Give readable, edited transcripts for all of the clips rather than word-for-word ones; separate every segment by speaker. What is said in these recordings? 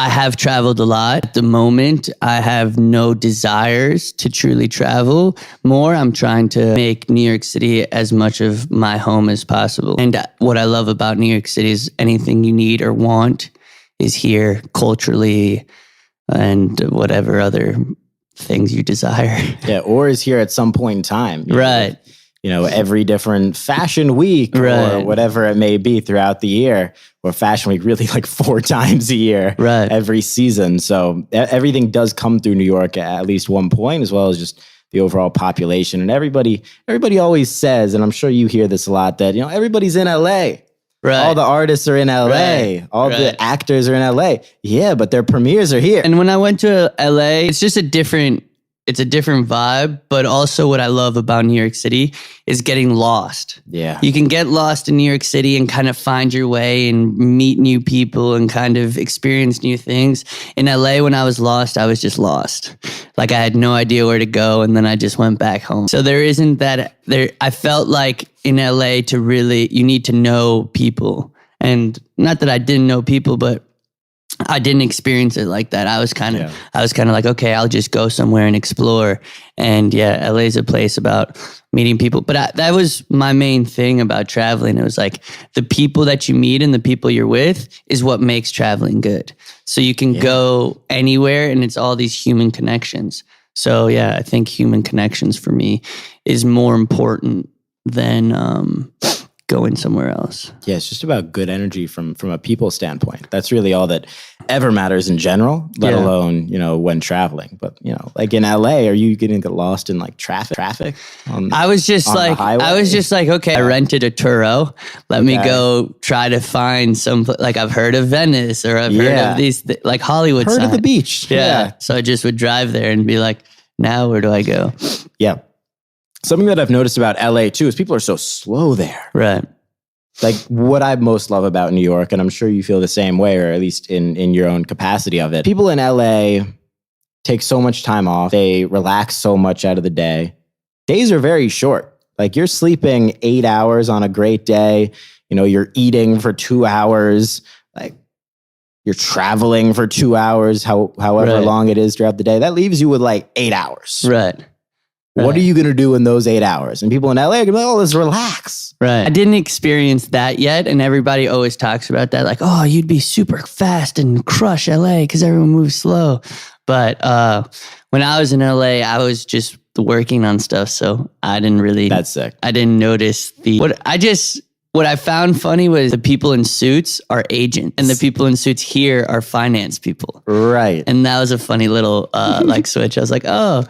Speaker 1: I have traveled a lot. At the moment, I have no desires to truly travel more. I'm trying to make New York City as much of my home as possible. And what I love about New York City is anything you need or want is here culturally and whatever other things you desire.
Speaker 2: Yeah, or is here at some point in time.
Speaker 1: Right.
Speaker 2: Every different fashion week or whatever it may be throughout the year, or fashion week really like 4 times a year, every season. So everything does come through New York at least one point, as well as just the overall population. And everybody always says, and I'm sure you hear this a lot, that, everybody's in LA. Right. All the artists are in LA. All the actors are in LA. Yeah, but their premieres are here.
Speaker 1: And when I went to LA, it's just a different vibe. But also what I love about New York City is getting lost.
Speaker 2: Yeah.
Speaker 1: You can get lost in New York City and kind of find your way and meet new people and kind of experience new things. In LA, when I was lost, I was just lost. Like I had no idea where to go, and then I just went back home. So there isn't that there. I felt like in LA you need to know people. And not that I didn't know people, but I didn't experience it like that. I was kind of like, okay, I'll just go somewhere and explore. And yeah, LA is a place about meeting people. But that was my main thing about traveling. It was like the people that you meet and the people you're with is what makes traveling good. So you can go anywhere and it's all these human connections. So yeah, I think human connections for me is more important than going somewhere else.
Speaker 2: Yeah, it's just about good energy from a people standpoint. That's really all that ever matters in general, let alone, when traveling. But, like in LA, are you getting lost in like traffic?
Speaker 1: I was just like, okay, I rented a Turo. Let me go try to find some, like I've heard of Venice or I've heard of these, like Hollywood
Speaker 2: Heard of the beach.
Speaker 1: Yeah. So I just would drive there and be like, now where do I go?
Speaker 2: Yeah. Something that I've noticed about LA too is people are so slow there.
Speaker 1: Right.
Speaker 2: Like what I most love about New York, and I'm sure you feel the same way, or at least in your own capacity of it. People in LA take so much time off. They relax so much out of the day. Days are very short. Like you're sleeping 8 hours on a great day. You're eating for 2 hours. Like you're traveling for 2 hours, however long it is throughout the day. That leaves you with like 8 hours.
Speaker 1: Right.
Speaker 2: What are you going to do in those 8 hours? And people in LA are going to be like, oh, let's relax.
Speaker 1: Right. I didn't experience that yet. And everybody always talks about that. Like, oh, you'd be super fast and crush LA because everyone moves slow. But when I was in LA, I was just working on stuff. So I didn't really.
Speaker 2: That's sick.
Speaker 1: I didn't notice what I found funny was the people in suits are agents and the people in suits here are finance people.
Speaker 2: Right.
Speaker 1: And that was a funny little like switch. I was like, oh,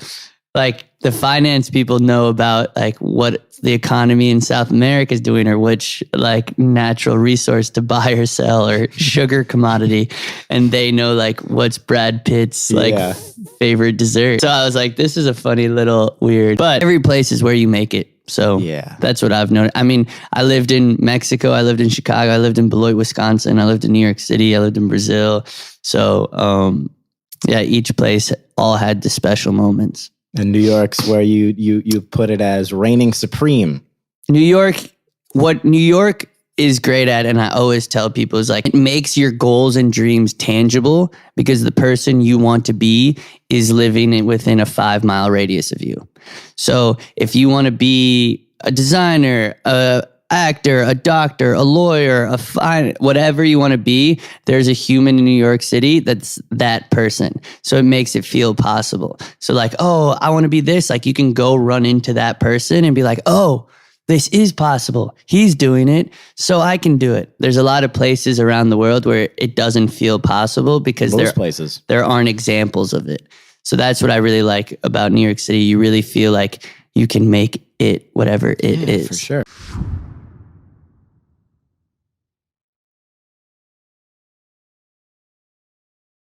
Speaker 1: like the finance people know about like what the economy in South America is doing or which like natural resource to buy or sell or sugar commodity. And they know like what's Brad Pitt's like favorite dessert. So I was like, this is a funny little weird, but every place is where you make it. So that's what I've noticed. I mean, I lived in Mexico, I lived in Chicago, I lived in Beloit, Wisconsin, I lived in New York City, I lived in Brazil. So each place all had the special moments.
Speaker 2: And New York's where you put it as reigning supreme.
Speaker 1: New York, what New York is great at, and I always tell people, is like it makes your goals and dreams tangible because the person you want to be is living within a 5-mile radius of you. So if you want to be a designer, a actor, a doctor, a lawyer, whatever you want to be, there's a human in New York City that's that person. So it makes it feel possible. So like, oh, I want to be this. Like you can go run into that person and be like, oh, this is possible. He's doing it, so I can do it. There's a lot of places around the world where it doesn't feel possible because there aren't examples of it. So that's what I really like about New York City. You really feel like you can make it whatever it is.
Speaker 2: For sure.